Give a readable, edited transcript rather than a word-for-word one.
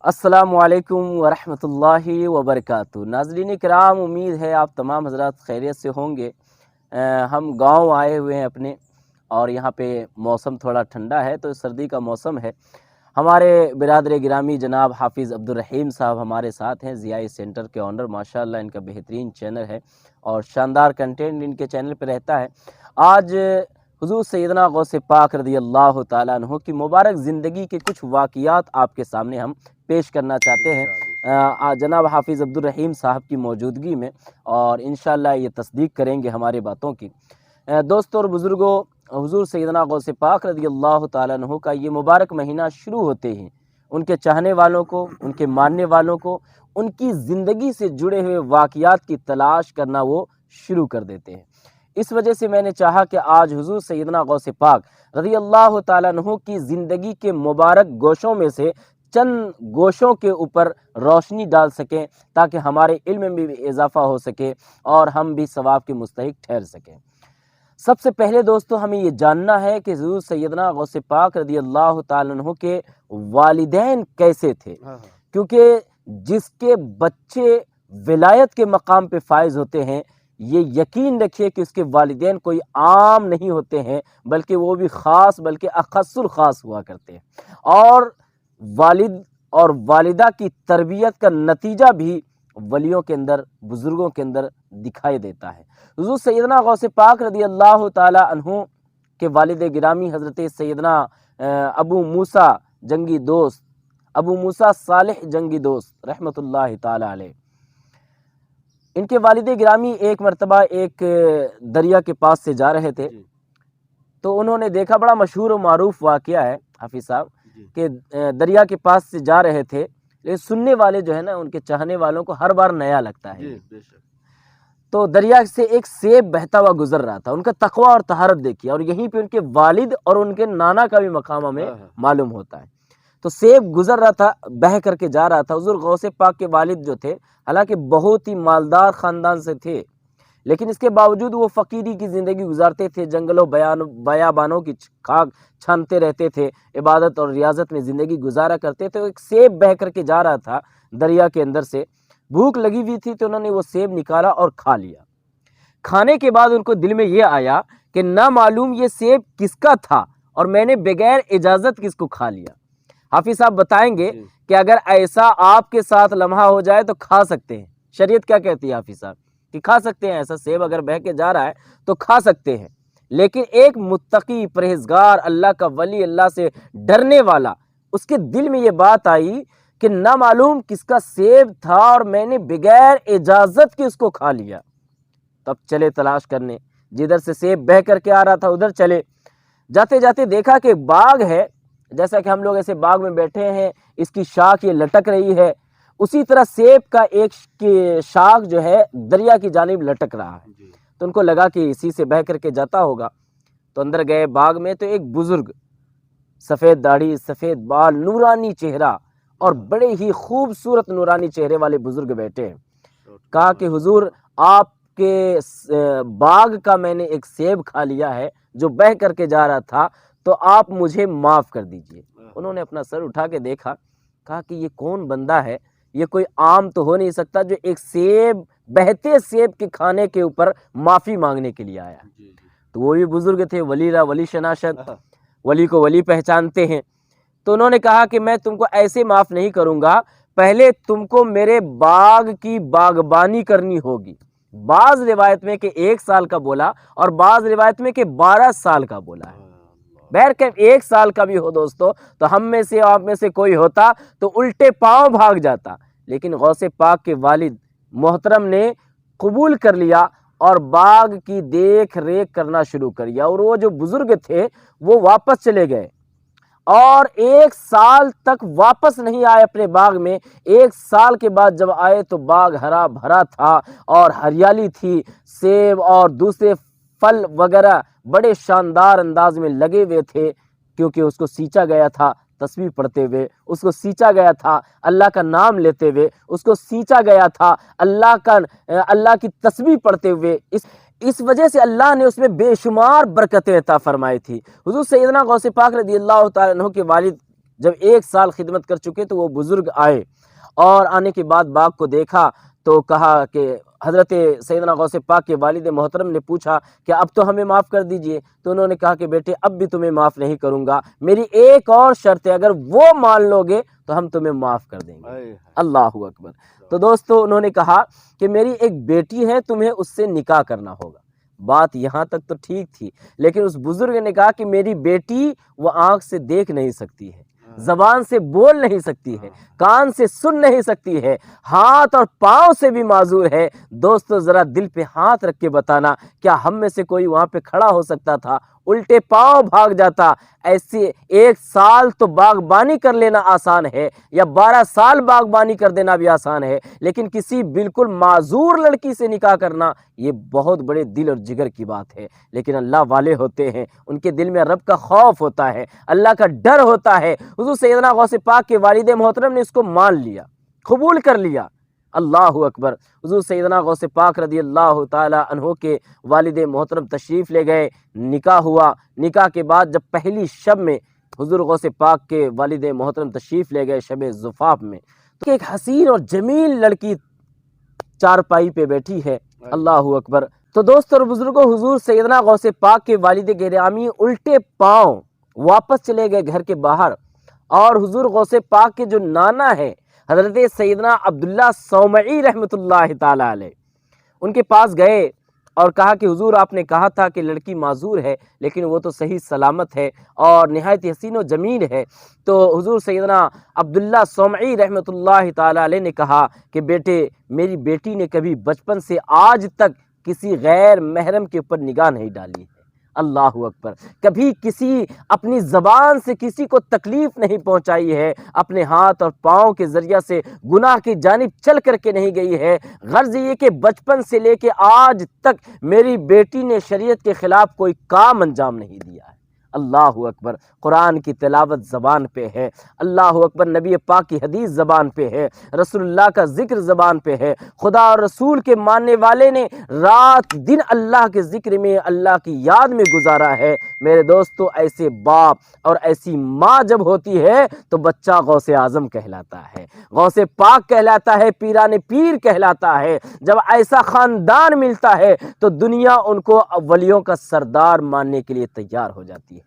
السلام علیکم ورحمۃ اللہ وبرکاتہ۔ ناظرین کرام، امید ہے آپ تمام حضرات خیریت سے ہوں گے۔ ہم گاؤں آئے ہوئے ہیں اپنے، اور یہاں پہ موسم تھوڑا ٹھنڈا ہے، تو سردی کا موسم ہے۔ ہمارے برادر گرامی جناب حافظ عبدالرحیم صاحب ہمارے ساتھ ہیں، ضیائی سینٹر کے آنر۔ ماشاءاللہ ان کا بہترین چینل ہے اور شاندار کنٹینٹ ان کے چینل پہ رہتا ہے۔ آج حضور سیدنا غوث پاک رضی اللہ تعالیٰ عنہ کی مبارک زندگی کے کچھ واقعات آپ کے سامنے ہم پیش کرنا چاہتے ہیں جناب حافظ عبدالرحیم صاحب کی موجودگی میں، اور انشاءاللہ یہ تصدیق کریں گے ہماری باتوں کی۔ دوستوں اور بزرگوں، حضور سیدنا غوث پاک رضی اللہ تعالیٰ عنہ کا یہ مبارک مہینہ شروع ہوتے ہی ان کے چاہنے والوں کو، ان کے ماننے والوں کو، ان کی زندگی سے جڑے ہوئے واقعات کی تلاش کرنا وہ شروع کر دیتے ہیں۔ اس وجہ سے میں نے چاہا کہ آج حضور سیدنا غوث پاک رضی اللہ تعالیٰ عنہ کی زندگی کے مبارک گوشوں میں سے چند گوشوں کے اوپر روشنی ڈال سکیں، تاکہ ہمارے علم میں بھی اضافہ ہو سکے اور ہم بھی ثواب کے مستحق ٹھہر سکیں۔ سب سے پہلے دوستو ہمیں یہ جاننا ہے کہ حضور سیدنا غوث پاک رضی اللہ تعالیٰ عنہ کے والدین کیسے تھے، کیونکہ جس کے بچے ولایت کے مقام پہ فائز ہوتے ہیں، یہ یقین رکھیے کہ اس کے والدین کوئی عام نہیں ہوتے ہیں، بلکہ وہ بھی خاص، بلکہ اخص الخاص ہوا کرتے ہیں۔ اور والد اور والدہ کی تربیت کا نتیجہ بھی ولیوں کے اندر، بزرگوں کے اندر دکھائی دیتا ہے۔ حضور سیدنا غوث پاک رضی اللہ تعالی عنہ کے والد گرامی حضرت سیدنا ابو موسیٰ جنگی دوست، ابو موسیٰ صالح جنگی دوست رحمۃ اللہ تعالی علیہ، ان کے والد گرامی ایک مرتبہ ایک دریا کے پاس سے جا رہے تھے، تو انہوں نے دیکھا، بڑا مشہور و معروف واقعہ ہے حافظ صاحب، کہ دریا کے پاس سے جا رہے تھے، لیکن سننے والے جو ہے نا، ان کے چاہنے والوں کو ہر بار نیا لگتا ہے۔ تو دریا سے ایک سیب بہتا ہوا گزر رہا تھا، ان کا تقوی اور طہارت دیکھیے، اور یہیں پہ ان کے والد اور ان کے نانا کا بھی مقام ہمیں معلوم ہوتا ہے۔ تو سیب گزر رہا تھا، بہہ کر کے جا رہا تھا۔ حضور غوث پاک کے والد جو تھے، حالانکہ بہت ہی مالدار خاندان سے تھے، لیکن اس کے باوجود وہ فقیری کی زندگی گزارتے تھے، جنگلوں بیابانوں کی خاک چھانتے رہتے تھے، عبادت اور ریاضت میں زندگی گزارا کرتے تھے۔ ایک سیب بہہ کر کے جا رہا تھا دریا کے اندر سے، بھوک لگی ہوئی تھی، تو انہوں نے وہ سیب نکالا اور کھا لیا۔ کھانے کے بعد ان کو دل میں یہ آیا کہ نہ معلوم یہ سیب کس کا تھا، اور میں نے بغیر اجازت کس کو کھا لیا۔ حافظ صاحب بتائیں گے کہ اگر ایسا آپ کے ساتھ لمحہ ہو جائے تو کھا سکتے ہیں، شریعت کیا کہتی ہے حافظ صاحب؟ کہ کھا سکتے ہیں، ایسا سیب اگر بہہ کے جا رہا ہے تو کھا سکتے ہیں، لیکن ایک متقی، پرہیزگار، اللہ کا ولی، اللہ سے ڈرنے والا، اس کے دل میں یہ بات آئی کہ نہ معلوم کس کا سیب تھا اور میں نے بغیر اجازت کے اس کو کھا لیا۔ تب چلے تلاش کرنے، جدھر سے سیب بہہ کر کے آ رہا تھا ادھر چلے۔ جاتے جاتے دیکھا کہ باغ ہے، جیسا کہ ہم لوگ ایسے باغ میں بیٹھے ہیں، اس کی شاخ یہ لٹک رہی ہے، اسی طرح سیب کا ایک شاخ جو ہے دریا کی جانب لٹک رہا ہے۔ تو ان کو لگا کہ اسی سے بہہ کر کے جاتا ہوگا، تو اندر گئے باغ میں، تو ایک بزرگ، سفید داڑھی، سفید بال، نورانی چہرہ، اور بڑے ہی خوبصورت نورانی چہرے والے بزرگ بیٹھے ہیں۔ کہا کہ حضور، آپ کے باغ کا میں نے ایک سیب کھا لیا ہے جو بہہ کر کے جا رہا تھا، تو آپ مجھے معاف کر دیجئے۔ انہوں نے اپنا سر اٹھا کے دیکھا، کہا کہ یہ کون بندہ ہے، یہ کوئی عام تو ہو نہیں سکتا جو ایک سیب، بہتے سیب کے کھانے کے اوپر معافی مانگنے کے لیے آیا۔ تو وہ بھی بزرگ تھے، ولی شناست، ولی کو ولی پہچانتے ہیں۔ تو انہوں نے کہا کہ میں تم کو ایسے معاف نہیں کروں گا، پہلے تم کو میرے باغ کی باغبانی کرنی ہوگی۔ بعض روایت میں کہ 1 سال کا بولا، اور بعض روایت میں کہ 12 سال کا بولا ہے۔ بہر کہ 1 سال کا بھی ہو دوستو، تو ہم میں سے، آپ میں سے کوئی ہوتا تو الٹے پاؤں بھاگ جاتا، لیکن غوث پاک کے والد محترم نے قبول کر لیا اور باغ کی دیکھ ریکھ کرنا شروع کر دیا۔ اور وہ جو بزرگ تھے وہ واپس چلے گئے، اور 1 سال تک واپس نہیں آئے اپنے باغ میں۔ 1 سال کے بعد جب آئے تو باغ ہرا بھرا تھا اور ہریالی تھی، سیب اور دوسرے پھل وغیرہ بڑے شاندار انداز میں لگے ہوئے تھے، کیونکہ اس کو سینچا گیا تھا تسبیح پڑھتے ہوئے، اس کو سینچا گیا تھا اللہ کا نام لیتے ہوئے، اس کو سینچا گیا تھا اللہ کی تسبیح پڑھتے ہوئے۔ اس وجہ سے اللہ نے اس میں بے شمار برکتیں عطا فرمائی تھی۔ حضور سیدنا غوث پاک رضی اللہ تعالیٰ عنہ کے والد جب 1 سال خدمت کر چکے تو وہ بزرگ آئے، اور آنے کے بعد باغ کو دیکھا تو کہا کہ حضرت سیدنا غوث پاک کے والد محترم نے پوچھا کہ اب تو ہمیں معاف کر دیجئے، تو انہوں نے کہا کہ بیٹے اب بھی تمہیں معاف نہیں کروں گا، میری ایک اور شرط ہے، اگر وہ مان لو گے تو ہم تمہیں معاف کر دیں گے۔ اللہ اکبر۔ تو دوستو انہوں نے کہا کہ میری ایک بیٹی ہے، تمہیں اس سے نکاح کرنا ہوگا۔ بات یہاں تک تو ٹھیک تھی، لیکن اس بزرگ نے کہا کہ میری بیٹی وہ آنکھ سے دیکھ نہیں سکتی ہے، زبان سے بول نہیں سکتی ہے، کان سے سن نہیں سکتی ہے، ہاتھ اور پاؤں سے بھی معذور ہے۔ دوستو ذرا دل پہ ہاتھ رکھ کے بتانا، کیا ہم میں سے کوئی وہاں پہ کھڑا ہو سکتا تھا؟ الٹے پاؤں بھاگ جاتا۔ ایسے 1 سال تو باغبانی کر لینا آسان ہے، یا 12 سال باغبانی کر دینا بھی آسان ہے، لیکن کسی بالکل معذور لڑکی سے نکاح کرنا یہ بہت بڑے دل اور جگر کی بات ہے۔ لیکن اللہ والے ہوتے ہیں، ان کے دل میں رب کا خوف ہوتا ہے، اللہ کا ڈر ہوتا ہے۔ حضور سیدنا غوث پاک کے والد محترم نے اس کو مان لیا، قبول کر لیا۔ اللہ اکبر۔ حضور سیدنا غوث پاک رضی اللہ تعالی عنہ کے والد محترم تشریف لے گئے، نکاح ہوا۔ نکاح کے بعد جب پہلی شب میں حضور غوث پاک کے والد محترم تشریف لے گئے شب زفاف میں، تو ایک حسین اور جمیل لڑکی چارپائی پہ بیٹھی ہے۔ اللہ اکبر۔ تو دوستو اور بزرگوں، حضور سیدنا غوث پاک کے والد گرامی الٹے پاؤں واپس چلے گئے گھر کے باہر، اور حضور غوث پاک کے جو نانا ہے حضرت سیدنا عبداللہ صومعی رحمۃ اللہ تعالی علیہ، ان کے پاس گئے اور کہا کہ حضور آپ نے کہا تھا کہ لڑکی معذور ہے، لیکن وہ تو صحیح سلامت ہے اور نہایت حسین و جمیل ہے۔ تو حضور سیدنا عبداللہ صومعی رحمۃ اللہ تعالی علیہ نے کہا کہ بیٹے، میری بیٹی نے کبھی بچپن سے آج تک کسی غیر محرم کے اوپر نگاہ نہیں ڈالی ہے۔ اللہ اکبر۔ کبھی کسی اپنی زبان سے کسی کو تکلیف نہیں پہنچائی ہے، اپنے ہاتھ اور پاؤں کے ذریعہ سے گناہ کی جانب چل کر کے نہیں گئی ہے۔ غرض یہ کہ بچپن سے لے کے آج تک میری بیٹی نے شریعت کے خلاف کوئی کام انجام نہیں دیا ہے۔ اللہ اکبر۔ قرآن کی تلاوت زبان پہ ہے، اللہ اکبر، نبی پاک کی حدیث زبان پہ ہے، رسول اللہ کا ذکر زبان پہ ہے۔ خدا اور رسول کے ماننے والے نے رات دن اللہ کے ذکر میں، اللہ کی یاد میں گزارا ہے۔ میرے دوستو، ایسے باپ اور ایسی ماں جب ہوتی ہے تو بچہ غوث اعظم کہلاتا ہے، غوث پاک کہلاتا ہے، پیران پیر کہلاتا ہے۔ جب ایسا خاندان ملتا ہے تو دنیا ان کو ولیوں کا سردار ماننے کے لیے تیار ہو جاتی ہے۔